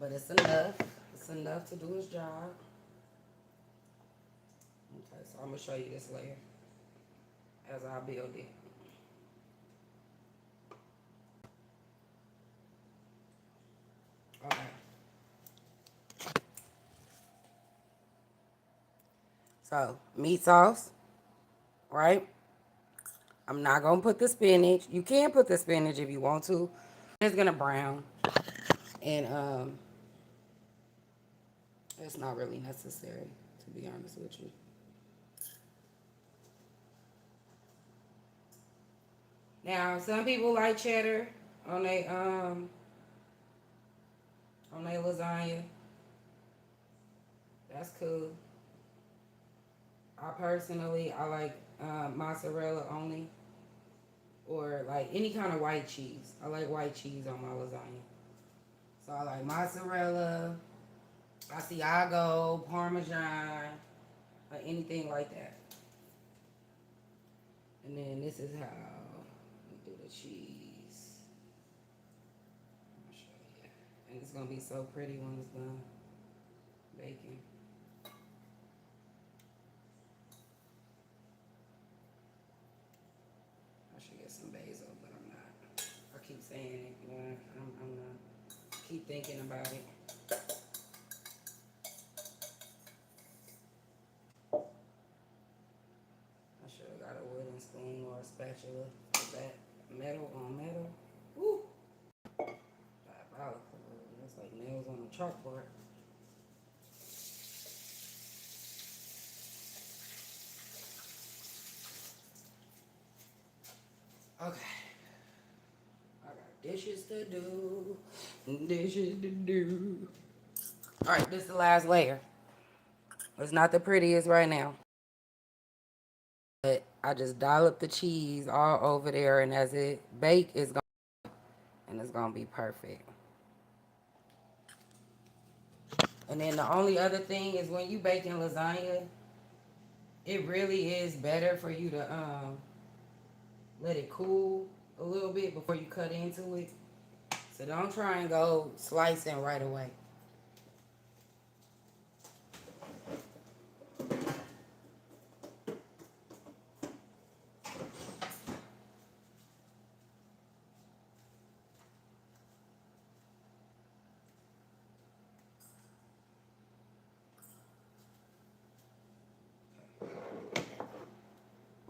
But it's enough. It's enough to do its job. Okay, so I'm going to show you this layer as I build it. Okay. So, meat sauce, right? I'm not going to put the spinach. You can put the spinach if you want to. It's going to brown. And it's not really necessary, to be honest with you. Now, some people like cheddar on their lasagna. That's cool. I like mozzarella only, or like any kind of white cheese. I like white cheese on my lasagna. So I like mozzarella, Asiago, Parmesan, or anything like that. And then this is how we do the cheese. I'll show you. And it's gonna be so pretty when it's done baking. I should get some basil, but I'm not. I keep saying it, but I'm not. Keep thinking about it. I should have got a wooden spoon or a spatula for that. Metal on metal. Woo! Diabolical. That's like nails on a chalkboard. Okay. I got dishes to do. Dishes to do. Alright, this is the last layer. It's not the prettiest right now. But I just dollop the cheese all over there, and as it bake, it's gonna be perfect. And then the only other thing is when you baking lasagna, it really is better for you to let it cool a little bit before you cut into it. So don't try and go slicing right away.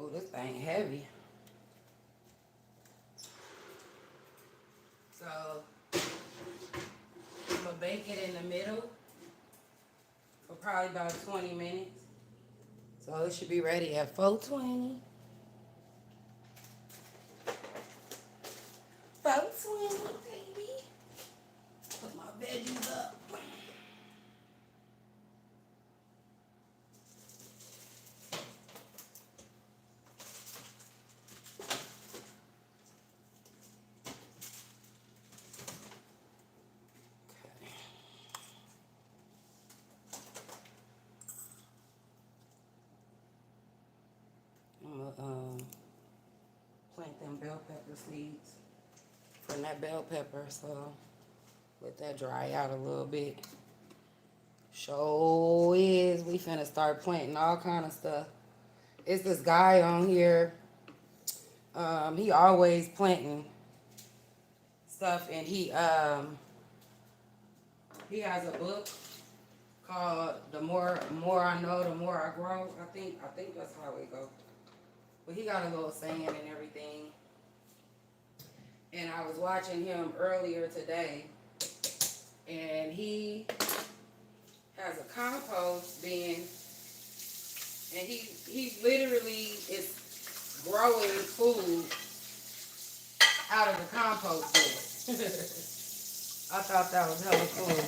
Oh, this thing heavy. So I'm gonna bake it in the middle for probably about 20 minutes. So it should be ready at 420. 420, baby. Put my veggies up. I'm gonna plant them bell pepper seeds from that bell pepper, so let that dry out a little bit. Show is we finna start planting all kind of stuff. It's this guy on here. He always planting stuff, and he has a book called "The More I Know, the More I Grow." I think that's how it goes. But he got a little saying and everything. And I was watching him earlier today, and he has a compost bin, and he literally is growing food out of the compost bin. I thought that was hella cool.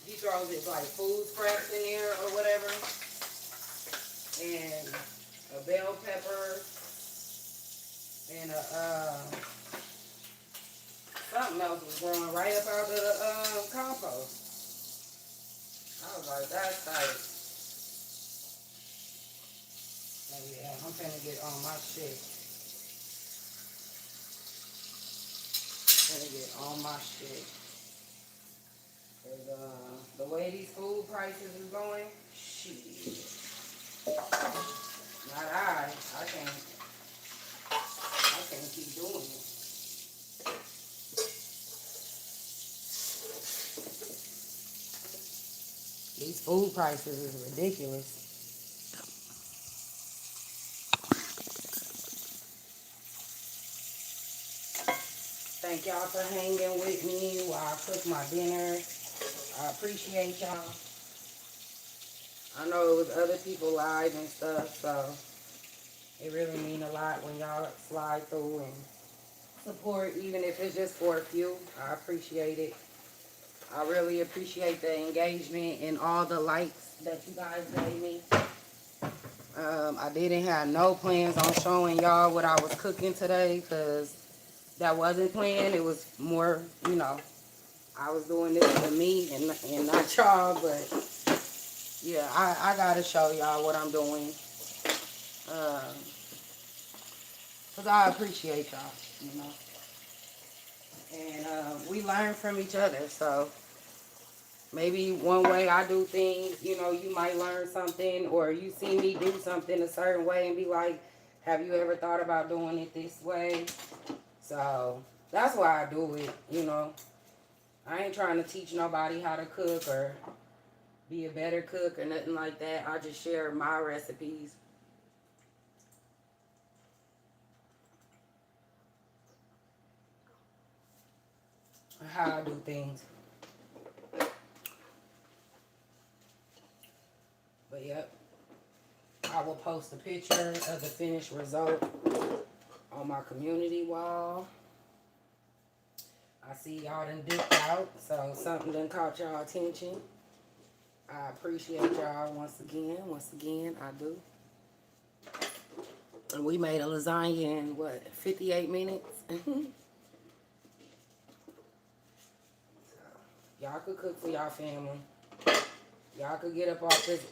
He throws his like food scraps in there or whatever, and a bell pepper, and something else was growing right up out of the compost. I was like, that's tight. Oh yeah, I'm finna get on my shit. Finna get on my shit. Cause the way these food prices is going, shit. Not I can't keep doing it. These food prices is ridiculous. Thank y'all for hanging with me while I cook my dinner. I appreciate y'all. I know it was other people live and stuff, so it really mean a lot when y'all slide through and support, even if it's just for a few. I appreciate it. I really appreciate the engagement and all the likes that you guys gave me. I didn't have no plans on showing y'all what I was cooking today because that wasn't planned. It was more, you know, I was doing this for me and not y'all, but yeah, I gotta show y'all what I'm doing. Cause I appreciate y'all, you know. And we learn from each other, so maybe one way I do things, you know, you might learn something, or you see me do something a certain way and be like, have you ever thought about doing it this way? So that's why I do it, you know. I ain't trying to teach nobody how to cook or be a better cook or nothing like that. I just share my recipes. How I do things. But yep, I will post a picture of the finished result on my community wall. I see y'all done dipped out, so something done caught y'all attention. I appreciate y'all once again. Once again, I do. And we made a lasagna in, what, 58 minutes? Y'all could cook for y'all family. Y'all could get up off this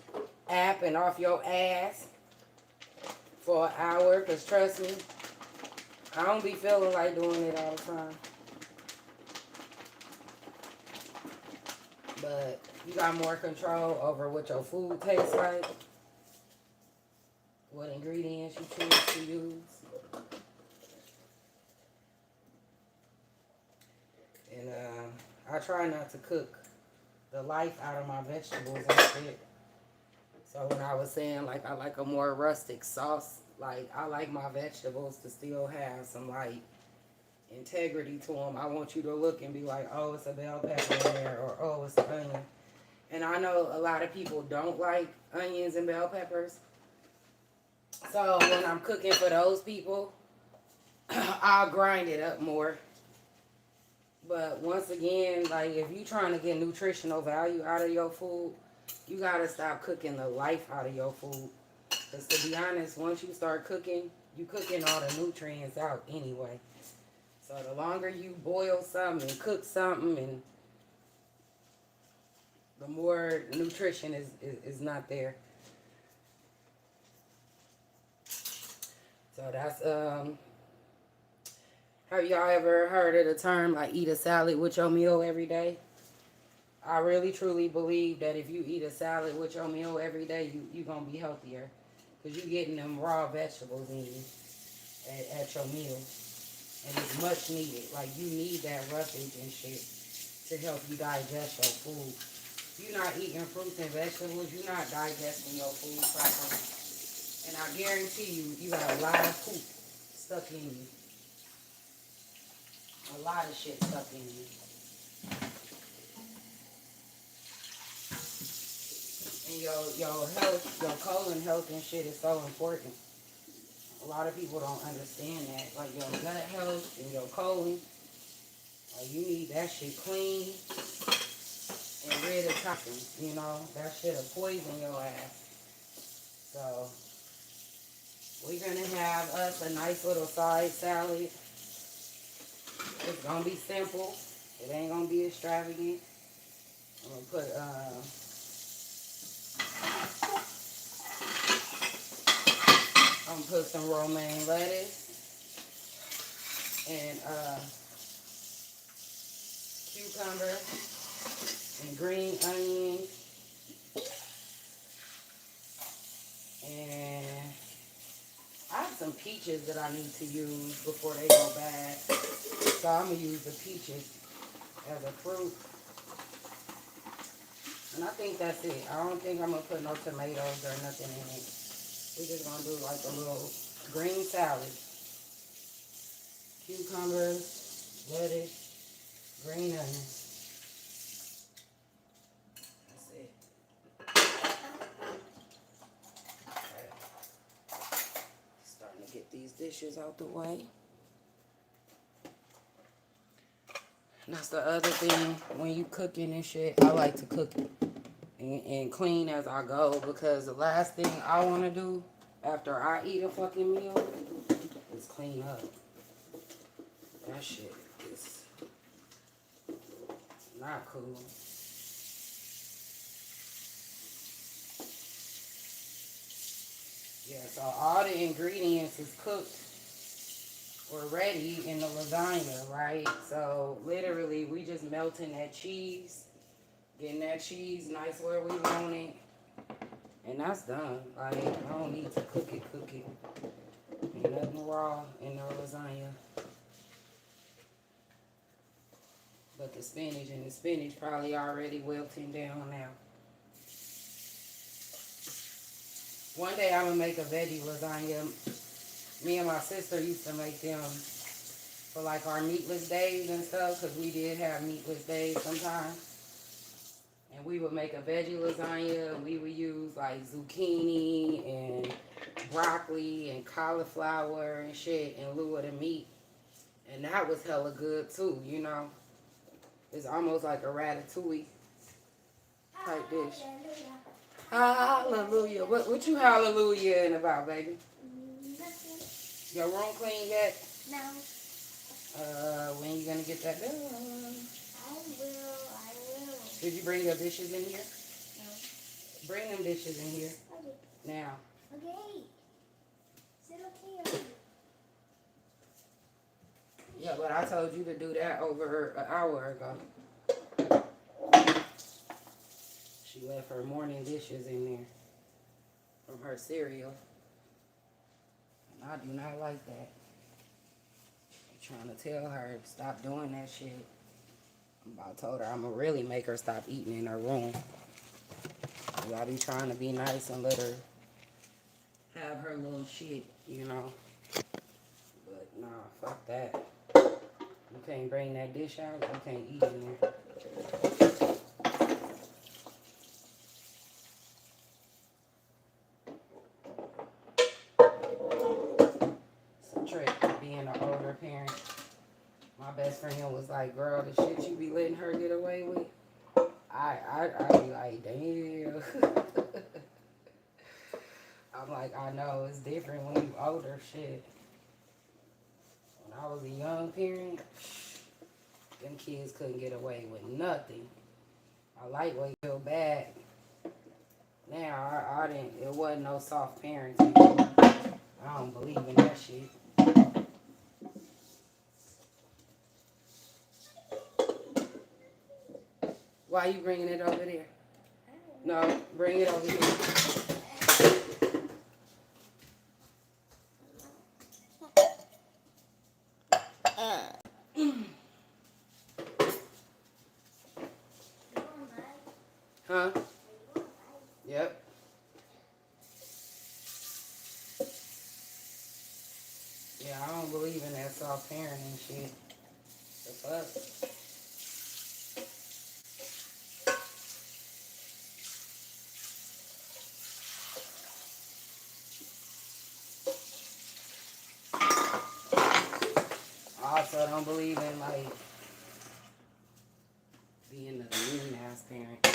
app and off your ass for an hour, because trust me, I don't be feeling like doing it all the time. But you got more control over what your food tastes like, what ingredients you choose to use. And I try not to cook the life out of my vegetables and shit. So when I was saying, like, I like a more rustic sauce, like, I like my vegetables to still have some, like, integrity to them. I want you to look and be like, oh, it's a bell pepper in there, or oh, it's an onion. And I know a lot of people don't like onions and bell peppers. So when I'm cooking for those people, I'll grind it up more. But once again, like, if you're trying to get nutritional value out of your food, you gotta stop cooking the life out of your food. Because to be honest, once you start cooking, you cooking all the nutrients out anyway. So the longer you boil something and cook something, and the more nutrition is not there. So that's have y'all ever heard of the term, like, eat a salad with your meal every day? I really truly believe that if you eat a salad with your meal every day, you gonna be healthier, because you getting them raw vegetables in you at your meal. And it's much needed. Like, you need that roughage and shit to help you digest your food. If you're not eating fruits and vegetables, you're not digesting your food properly. And I guarantee you, you got a lot of poop stuck in you. A lot of shit stuck in you. And your health, your colon health and shit is so important. A lot of people don't understand that. Like, your gut health and your colon, like, you need that shit clean and rid of toxins. You know, that shit'll poison your ass. So we're gonna have us a nice little side salad. It's gonna be simple. It ain't gonna be extravagant. I'm gonna put some romaine lettuce and cucumber and green onions and I have some peaches that I need to use before they go bad. So I'm going to use the peaches as a fruit. And I think that's it. I don't think I'm going to put no tomatoes or nothing in it. We're just going to do like a little green salad. Cucumbers, lettuce, green onions. That's it. Okay. Starting to get these dishes out the way. That's the other thing, when you cooking and shit, I like to cook and clean as I go, because the last thing I want to do after I eat a fucking meal is clean up. That that shit is not cool. Yeah, so all the ingredients is cooked or ready in the lasagna, right? So literally we just melting that cheese, getting that cheese nice where we want it, and that's done. Like, I don't need to cook it. Ain't nothing raw in the lasagna. But the spinach probably already wilting down now. One day I'm gonna make a veggie lasagna. Me and my sister used to make them for like our meatless days and stuff, because we did have meatless days sometimes. And we would make a veggie lasagna, and we would use like zucchini and broccoli and cauliflower and shit in lieu of the meat. And that was hella good too, you know. It's almost like a ratatouille type dish. Hallelujah. What you hallelujah about, baby? Nothing. Your room clean yet? No. When you gonna get that done? I will. Did you bring your dishes in here? No. Bring them dishes in here. Okay. Now. Okay. Sit okay. Yeah, but I told you to do that over an hour ago. She left her morning dishes in there from her cereal. And I do not like that. I'm trying to tell her, stop doing that shit. I told her I'm going to really make her stop eating in her room. I be trying to be nice and let her have her little shit, you know. But nah, fuck that. You can't bring that dish out, you can't eat in there. It's a trick of being an older parent. My best friend was like, girl, the shit you be letting her get away with, I be like, damn. I'm like, I know, it's different when you older, shit. When I was a young parent, them kids couldn't get away with nothing. I lightweight feel bad. Now, I didn't, it wasn't no soft parenting. I don't believe in that shit. Why you bringing it over there? No, bring it over here. Huh? Yep. Yeah, I don't believe in that soft parenting shit. The fuck? I also don't believe in, like, being a mean ass parent.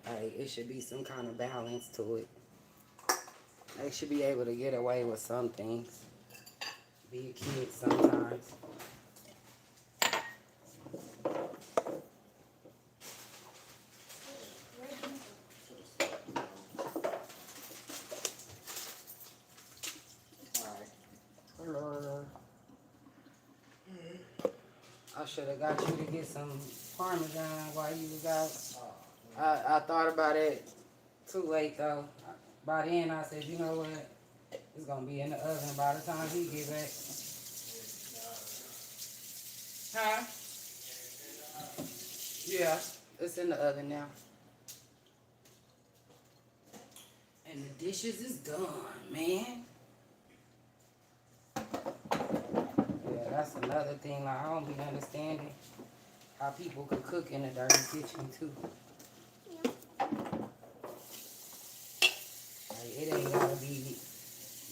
Like, it should be some kind of balance to it. They should be able to get away with some things. Be a kid sometimes. I should have got you to get some Parmesan while you was out. I thought about it too late though. By then I said, you know what? It's gonna be in the oven by the time he get back. Huh? Yeah, it's in the oven now. And the dishes is done, man. Yeah, that's another thing. Like, I don't be understanding how people could cook in a dirty kitchen too. Like, it ain't gotta be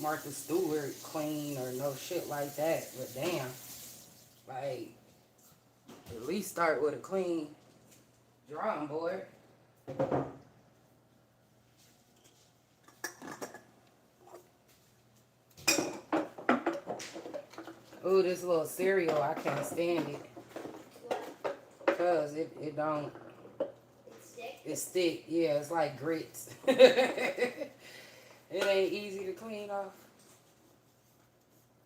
Martha Stewart clean or no shit like that. But damn, like, at least start with a clean drawing board. Ooh, this little cereal, I can't stand it. Cause it don't, It's thick. it's thick. Yeah, it's like grits. It ain't easy to clean off.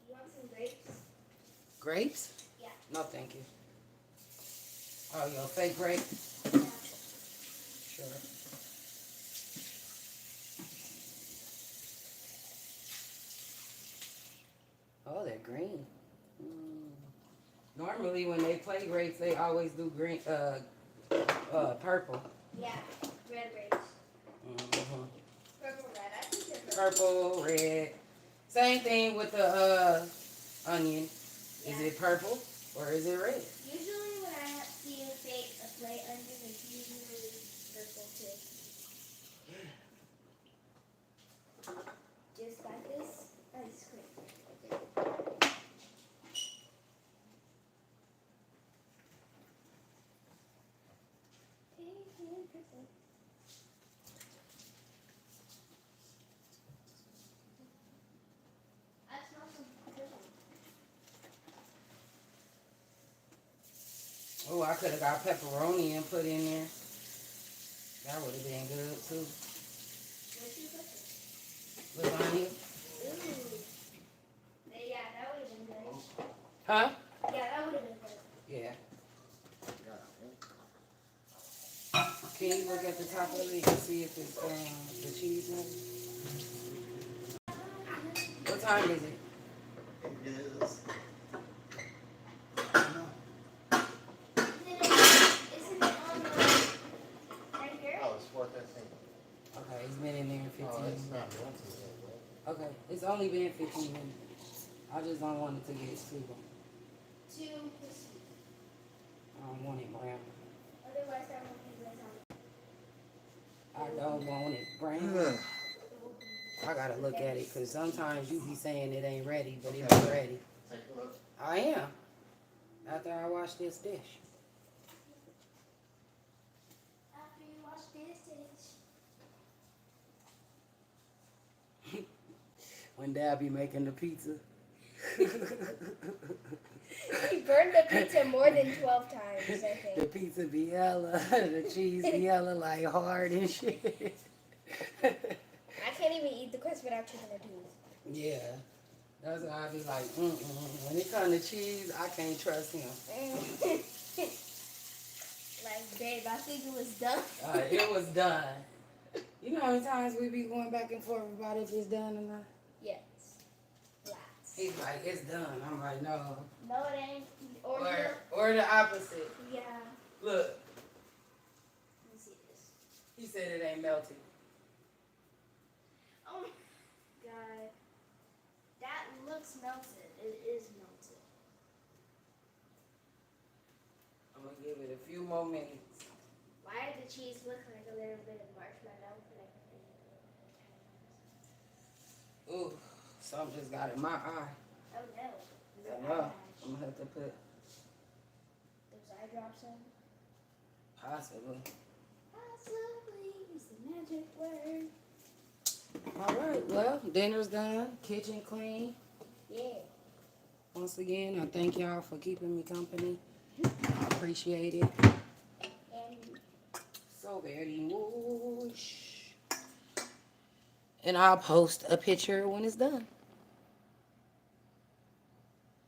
You want some grapes? Grapes? Yeah. No, thank you. Oh, your fake grape? Yeah. Sure. Oh, they're green. Normally, when they play grapes, they always do green, purple. Yeah. Red grapes. Mhm. Purple, red. I think they're Purple, red. Same thing with the onion. Is Yeah. it purple or is it red? Usually when I see a play onion, it's usually purple too. Just like this ice cream. I smell some cooking. Oh, I could have got pepperoni and put in there. That would have been good too. What's your cooking? Lasagna. Ooh. Yeah, that would have been good. Huh? Yeah, that would have been good. Yeah. God, Can you look at the top of it and see if it's the cheese in it? What time is it? it is. Isn't it on the right here? Oh, it's 4:13. Okay, it's been in there 15 Oh, it's minutes. not melting yet, right? Okay, it's only been 15 minutes. I just don't want it to get too long. Too crispy. I don't want it brown. Otherwise, I won't be lasagna. I don't want it brown. I gotta look at it because sometimes you be saying it ain't ready, but it's ready. Take a look. I am. After I wash this dish. After you wash this dish. When Dad be making the pizza. He burned the pizza more than 12 times, I The think. pizza be hella, the cheese be hella like hard and shit. I can't even eat the crust without chipping a tooth. Yeah. That's why I be like, when it comes to cheese, I can't trust him. Like, babe, I think it was done. It was done. You know how many times we be going back and forth about if it's done or not? Yes. Flats. He's like, it's done. I'm like, no. No, it ain't. Or Or the opposite. yeah. Look, Let me see this. he said it ain't melted. Oh my god. That looks melted. It is melted. I'm gonna give it a few more minutes. Why did the cheese look like a little bit of marshmallow? Ooh, something just got in my eye. Oh no. I Your know. eye I'm gonna have to put Those eye drops in. possibly. Possibly is the magic word. All right, well, dinner's done. Kitchen clean. Yeah. Once again, I thank y'all for keeping me company. I appreciate it And so very much. And I'll post a picture when it's done.